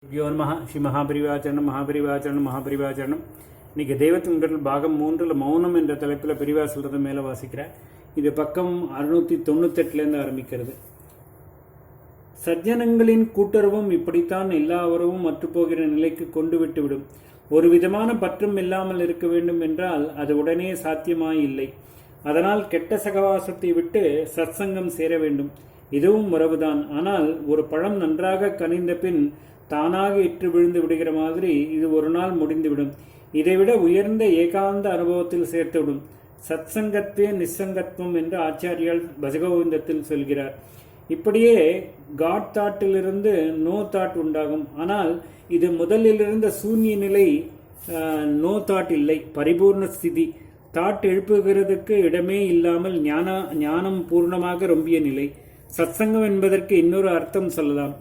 யோ நமஹ ஸ்ரீ மகாபரிவாச்சரணம் மகாபரிவாச்சரணம் மகாபரிவாச்சரணம். இன்றைக்கி தெய்வத்தின் பாகம் 3 மௌனம் என்ற தலைப்பில் பிரிவா சொல்கிறது மேலே வாசிக்கிறேன். இது பக்கம் 698 ஆரம்பிக்கிறது. சஜ்ஜனங்களின் கூட்டுறவும் இப்படித்தான் எல்லா உறவும் அற்றுப்போகிற நிலைக்கு கொண்டு விட்டுவிடும். ஒரு விதமான பற்றும் இல்லாமல் இருக்க வேண்டும் என்றால் அது உடனே சாத்தியமாயில்லை. அதனால் கெட்ட சகவாசத்தை விட்டு சத்சங்கம் சேர வேண்டும். இதுவும் உறவுதான். ஆனால் ஒரு பழம் நன்றாக கனிந்த பின் தானாக இற்று விழுந்து விடுகிற மாதிரி இது ஒரு நாள் முடிந்துவிடும். இதைவிட உயர்ந்த ஏகாந்த அனுபவத்தில் சேர்த்துவிடும். சத்சங்கத்தே நிசங்கத்துவம் என்று ஆச்சாரியால் பஜகோவிந்தத்தில் சொல்கிறார். இப்படியே காட் தாட்டிலிருந்து நோ தாட் உண்டாகும். ஆனால் இது முதலிலிருந்த சூன்ய நிலை. நோ தாட் இல்லை, பரிபூர்ண ஸ்திதி. தாட் எழுப்புகிறதுக்கு இடமே இல்லாமல் ஞானம் பூர்ணமாக ரொம்பிய நிலை. சத்சங்கம் என்பதற்கு இன்னொரு அர்த்தம் சொல்லலாம்.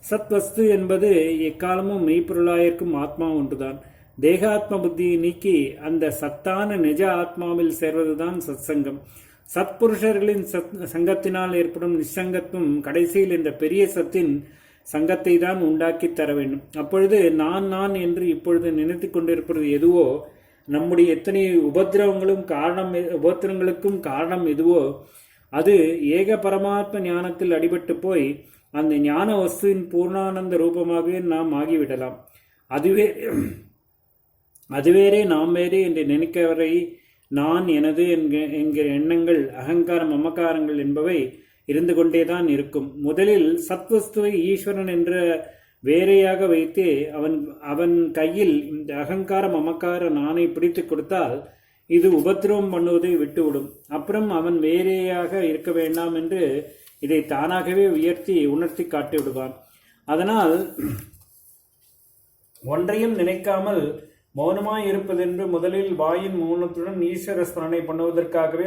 சத் வஸ்து என்பது எக்காலமும் மெய்ப்பொருளாயிருக்கும் ஆத்மா ஒன்றுதான். தேகாத்ம புத்தியை நீக்கி அந்த சத்தான நிஜ ஆத்மாவில் சேர்வதுதான் சத்சங்கம். சத்புருஷர்களின் சங்கத்தினால் ஏற்படும் நிசங்கத்துவம் கடைசியில் என்ற பெரிய சத்தின் சங்கத்தை தான் உண்டாக்கி தர வேண்டும். அப்பொழுது நான் என்று இப்பொழுது நினைத்து கொண்டிருப்பது எதுவோ, நம்முடைய எத்தனை உபத்திரங்களுக்கும் காரணம் எதுவோ, அது ஏக பரமாத்ம ஞானத்தில் அடிபட்டு போய் அந்த ஞான வஸ்துவின் பூர்ணானந்த ரூபமாகவே நாம் ஆகிவிடலாம். அதுவேறே நாம் வேறே என்று நினைக்கவரை நான் எனது என்கிற எண்ணங்கள், அகங்காரம், மமக்காரங்கள் என்பவை இருந்து கொண்டேதான் இருக்கும். முதலில் சத்வஸ்துவை ஈஸ்வரன் என்ற வேறையாக வைத்தே அவன் கையில் இந்த அகங்கார மமக்கார நானை பிடித்து கொடுத்தால் இது உபத்திரவம் பண்ணுவதை விட்டுவிடும். அப்புறம் அவன் வேறையாக இருக்க வேண்டாம் என்று இதை தானாகவே உணர்த்தி காட்டி விடுவான். அதனால் ஒன்றையும் நினைக்காமல் மௌனமாய் இருப்பதென்று முதலில் வாயின் மௌனத்துடன் ஈஸ்வர ஸ்மரணை பண்ணுவதற்காகவே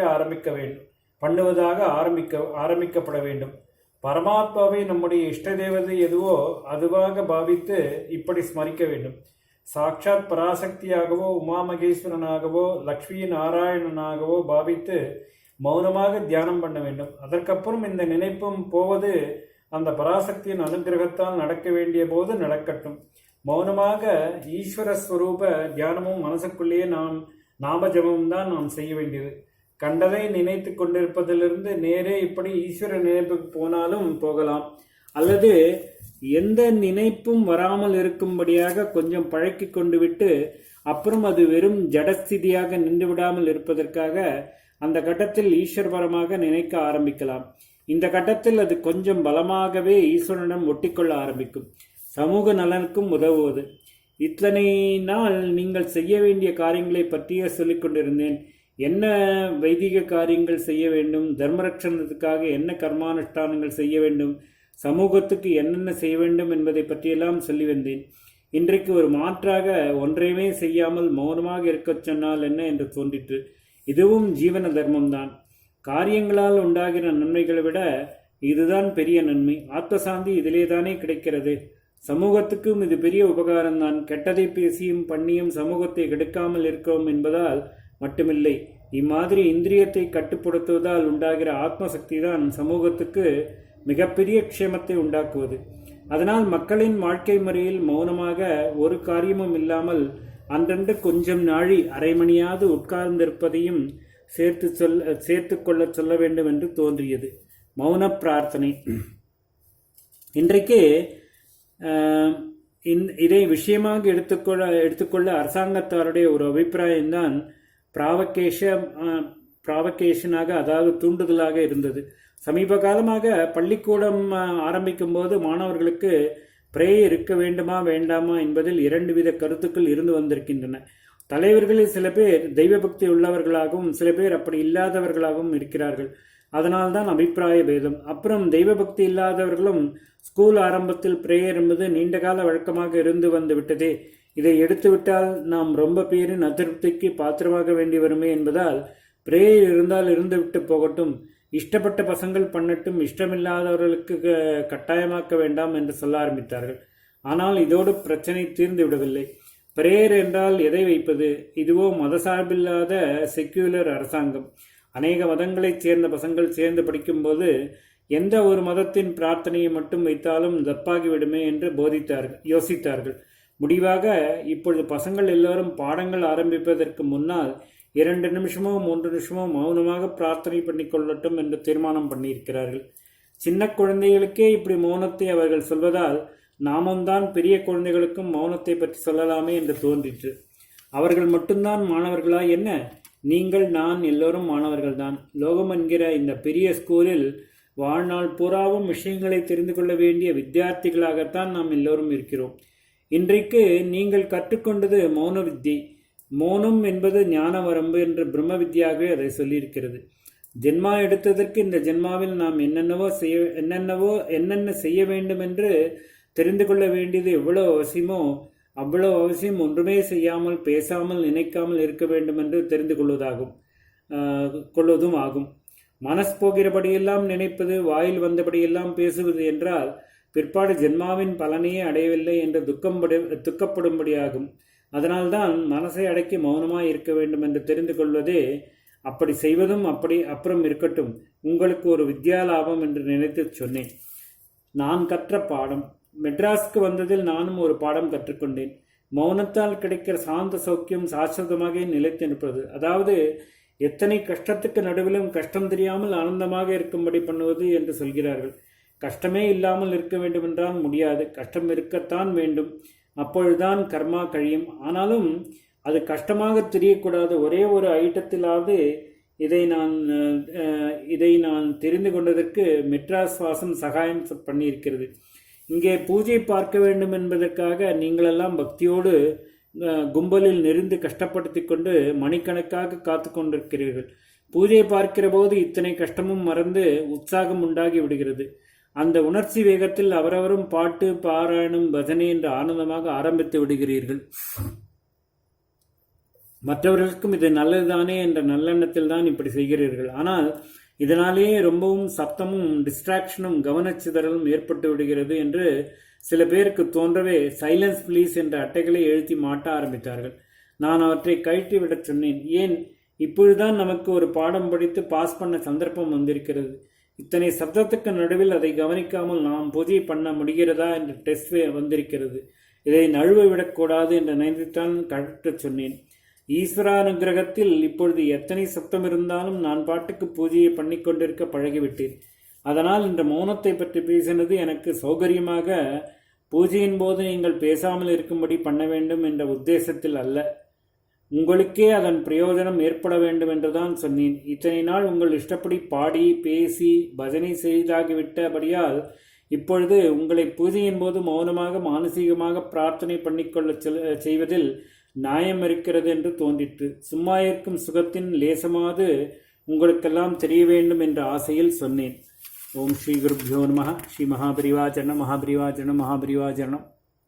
ஆரம்பிக்கப்பட வேண்டும். பரமாத்மாவை நம்முடைய இஷ்ட தேவதை எதுவோ அதுவாக பாவித்து இப்படி ஸ்மரிக்க வேண்டும். சாட்சாத் பராசக்தியாகவோ உமாமகேஸ்வரனாகவோ லக்ஷ்மி நாராயணனாகவோ பாவித்து மௌனமாக தியானம் பண்ண வேண்டும். அதற்கப்புறம் இந்த நினைப்பும் போவது அந்த பராசக்தியின் அனுகிரகத்தால் நடக்க வேண்டிய போது நடக்கட்டும். மௌனமாக ஈஸ்வர ஸ்வரூப தியானமும் மனசுக்குள்ளேயே நாமஜபமும் தான் நாம் செய்ய வேண்டியது. கண்டதை நினைத்து கொண்டிருப்பதிலிருந்து நேரே இப்படி ஈஸ்வர நினைப்புக்கு போனாலும் போகலாம். அல்லது எந்த நினைப்பும் வராமல் இருக்கும்படியாக கொஞ்சம் பழக்கி கொண்டு விட்டு அப்புறம் அது வெறும் ஜடஸ்திதியாக நின்று விடாமல் இருப்பதற்காக அந்த கட்டத்தில் ஈஸ்வரபரமாக நினைக்க ஆரம்பிக்கலாம். இந்த கட்டத்தில் அது கொஞ்சம் பலமாகவே ஈஸ்வரனிடம் ஒட்டிக்கொள்ள ஆரம்பிக்கும். சமூக நலனுக்கும் உதவுவது. இத்தனை நாள் நீங்கள் செய்ய வேண்டிய காரியங்களை பற்றியே சொல்லிக் கொண்டிருந்தேன். என்ன வைதிக காரியங்கள் செய்ய வேண்டும், தர்மரட்சணத்துக்காக என்ன கர்மானுஷ்டானங்கள் செய்ய வேண்டும், சமூகத்துக்கு என்னென்ன செய்ய வேண்டும் என்பதை பற்றியெல்லாம் சொல்லி வந்தேன். இன்றைக்கு ஒரு மாற்றாக ஒன்றையுமே செய்யாமல் மௌனமாக இருக்கச் சொன்னால் என்ன என்று தோன்றிற்று. இதுவும் ஜீவன தர்மம்தான். காரியங்களால் உண்டாகிற நன்மைகளை விட இதுதான் பெரிய நன்மை. ஆத்மசாந்தி இதிலே தானே கிடைக்கிறது. சமூகத்துக்கும் இது பெரிய உபகாரம்தான். கெட்டதை பேசியும் பண்ணியும் சமூகத்தை கெடுக்காமல் இருக்கவும் என்பதால் மட்டுமில்லை, இம்மாதிரி இந்திரியத்தை கட்டுப்படுத்துவதால் உண்டாகிற ஆத்மசக்தி தான் சமூகத்துக்கு மிகப்பெரிய க்ஷேமத்தை உண்டாக்குவது. அதனால் மக்களின் வாழ்க்கை முறையில் மௌனமாக ஒரு காரியமும் இல்லாமல் அன்றன்று கொஞ்சம் நாழி அரை மணியாவது உட்கார்ந்திருப்பதையும் சேர்த்து கொள்ள சொல்ல வேண்டும் என்று தோன்றியது. மௌன பிரார்த்தனை. இன்றைக்கு இதை விஷயமாக எடுத்துக்கொள்ள அரசாங்கத்தாருடைய ஒரு அபிப்பிராயம்தான் ப்ராவகேஷனாக, அதாவது தூண்டுதலாக இருந்தது. சமீப காலமாக பள்ளிக்கூடம் ஆரம்பிக்கும் போது மாணவர்களுக்கு பிரேயர் இருக்க வேண்டுமா வேண்டாமா என்பதில் 2 வித கருத்துக்கள் இருந்து வந்திருக்கின்றன. தலைவர்களில் சில பேர் தெய்வ பக்தி உள்ளவர்களாகவும் சில பேர் அப்படி இல்லாதவர்களாகவும் இருக்கிறார்கள். அதனால்தான் அபிப்பிராய பேதம். அப்புறம் தெய்வ பக்தி இல்லாதவர்களும் ஸ்கூல் ஆரம்பத்தில் பிரேயர் என்பது நீண்டகால வழக்கமாக இருந்து வந்து விட்டதே, இதை எடுத்துவிட்டால் நாம் ரொம்ப பேரின் அதிருப்திக்கு பாத்திரமாக வேண்டி வருமே என்பதால் பிரேயர் இருந்தால் இருந்து விட்டு போகட்டும், இஷ்டப்பட்ட பசங்கள் பண்ணட்டும், இஷ்டமில்லாதவர்களுக்கு கட்டாயமாக்க வேண்டாம் என்று சொல்ல ஆரம்பித்தார்கள். ஆனால் இதோடு பிரச்சனை தீர்ந்து விடவில்லை. பிரேயர் என்றால் எதை வைப்பது? இதுவோ மதசார்பில்லாத செக்யூலர் அரசாங்கம். அநேக மதங்களைச் சேர்ந்த பசங்கள் சேர்ந்து படிக்கும்போது எந்த ஒரு மதத்தின் பிரார்த்தனையை மட்டும் வைத்தாலும் தப்பாகிவிடுமே என்று யோசித்தார்கள். முடிவாக இப்பொழுது பசங்கள் எல்லோரும் பாடங்கள் ஆரம்பிப்பதற்கு முன்னால் 2 நிமிஷமோ 3 நிமிஷமோ மௌனமாக பிரார்த்தனை பண்ணிக்கொள்ளட்டும் என்று தீர்மானம் பண்ணியிருக்கிறார்கள். சின்ன குழந்தைகளுக்கே இப்படி மௌனத்தை அவர்கள் சொல்வதால் நாமும் தான் பெரிய குழந்தைகளுக்கும் மௌனத்தை பற்றி சொல்லலாமே என்று தோன்றிற்று. அவர்கள் மட்டும்தான் மாணவர்களா என்ன? நீங்கள், நான் எல்லோரும் மாணவர்கள்தான். லோகம் என்கிற இந்த பெரிய ஸ்கூலில் வாழ்நாள் பூராவும் விஷயங்களை தெரிந்து கொள்ள வேண்டிய வித்தியார்த்திகளாகத்தான் நாம் எல்லோரும் இருக்கிறோம். இன்றைக்கு நீங்கள் கற்றுக்கொண்டது மௌன வித்தியை. மௌனம் என்பது ஞான வரம்பு என்று பிரம்ம வித்யாவே அதை சொல்லியிருக்கிறது. ஜென்மா எடுத்ததற்கு இந்த ஜென்மாவில் நாம் என்னென்ன செய்ய வேண்டும் என்று தெரிந்து கொள்ள வேண்டியது எவ்வளவு அவசியமோ அவ்வளவு அவசியம் ஒன்றுமே செய்யாமல், பேசாமல், நினைக்காமல் இருக்க வேண்டும் என்று தெரிந்து கொள்வதும் ஆகும். மனசு போகிறபடியெல்லாம் நினைப்பது, வாயில் வந்தபடியெல்லாம் பேசுவது என்றால் பிற்பாடு ஜென்மாவின் பலனையே அடையவில்லை என்று துக்கப்படும்படியாகும். அதனால்தான் மனசை அடக்கி மௌனமாய் இருக்க வேண்டும் என்று தெரிந்து கொள்வதே. அப்படி செய்வதும் அப்புறம் இருக்கட்டும், உங்களுக்கு ஒரு வித்யாலாபம் என்று நினைத்து சொன்னேன். நான் கற்ற பாடம். மெட்ராஸ்க்கு வந்ததில் நானும் ஒரு பாடம் கற்றுக்கொண்டேன். மௌனத்தால் கிடைக்கிற சாந்த சௌக்கியம் சாஸ்வதமாக நிலைத்து நிற்பது. அதாவது எத்தனை கஷ்டத்துக்கு நடுவிலும் கஷ்டம் தெரியாமல் ஆனந்தமாக இருக்கும்படி பண்ணுவது என்று சொல்கிறார்கள். கஷ்டமே இல்லாமல் இருக்க வேண்டுமென்றால் முடியாது. கஷ்டம் இருக்கத்தான் வேண்டும். அப்பொழுதுதான் கர்மா கழியும். ஆனாலும் அது கஷ்டமாக தெரியக்கூடாது. ஒரே ஒரு ஐட்டத்திலாவது இதை நான் தெரிந்து கொண்டதற்கு மெட்ராஸ் வாசம் சகாயம் பண்ணியிருக்கிறது. இங்கே பூஜை பார்க்க வேண்டும் என்பதற்காக நீங்களெல்லாம் பக்தியோடு கும்பலில் நெறிந்து கஷ்டப்படுத்தி கொண்டு மணிக்கணக்காக காத்து கொண்டிருக்கிறீர்கள். பூஜை பார்க்கிற போது இத்தனை கஷ்டமும் மறந்து உற்சாகம் உண்டாகி விடுகிறது. அந்த உணர்ச்சி வேகத்தில் அவரவரும் பாட்டு, பாராயணம், பஜனை என்று ஆனந்தமாக ஆரம்பித்து விடுகிறீர்கள். மற்றவர்களுக்கும் இது நல்லதுதானே என்ற நல்லெண்ணத்தில் தான் இப்படி செய்கிறீர்கள். ஆனால் இதனாலேயே ரொம்பவும் சப்தமும் டிஸ்ட்ராக்ஷனும் கவனச்சிதறலும் ஏற்பட்டு விடுகிறது என்று சில பேருக்கு தோன்றவே சைலன்ஸ் ப்ளீஸ் என்ற அட்டைகளை எழுதி மாட்ட ஆரம்பித்தார்கள். நான் அவற்றை கழட்டி விடச் சொன்னேன். ஏன், இப்பொழுதுதான் நமக்கு ஒரு பாடம் படித்து பாஸ் பண்ண சந்தர்ப்பம் வந்திருக்கிறது. இத்தனை சப்தத்துக்கு நடுவில் அதை கவனிக்காமல் நாம் பூஜை பண்ண முடிகிறதா என்ற டெஸ்ட் வந்திருக்கிறது. இதை நழுவ விடக்கூடாது என்று நினைத்துத்தான் கழட்டச் சொன்னேன். ஈஸ்வரானுகிரகத்தில் இப்பொழுது எத்தனை சப்தம் இருந்தாலும் நான் பாட்டுக்கு பூஜையை பண்ணி கொண்டிருக்க பழகிவிட்டேன். அதனால் இந்த மௌனத்தை பற்றி பேசினது எனக்கு சௌகரியமாக, பூஜையின் போது நீங்கள் பேசாமல் இருக்கும்படி பண்ண வேண்டும் என்ற உத்தேசத்தில் அல்ல. உங்களுக்கே அதன் பிரயோஜனம் ஏற்பட வேண்டும் என்றுதான் சொன்னேன். இத்தனை நாள் உங்கள் இஷ்டப்படி பாடி, பேசி, பஜனை செய்தாகிவிட்டபடியால் இப்பொழுது உங்களை பூஜையின் போது மௌனமாக மானசீகமாக பிரார்த்தனை பண்ணிக்கொள்ள செய்வதில் நியாயம் இருக்கிறது என்று தோன்றிற்று. சும்மா இருக்கும் சுகத்தின் லேசமாவது உங்களுக்கெல்லாம் தெரிய வேண்டும் என்ற ஆசையில் சொன்னேன். ஓம் ஸ்ரீ குருப்யோ நமः. ஸ்ரீ மகாபரிவாச்சரணம். மகாபரிவாச்சரணம்.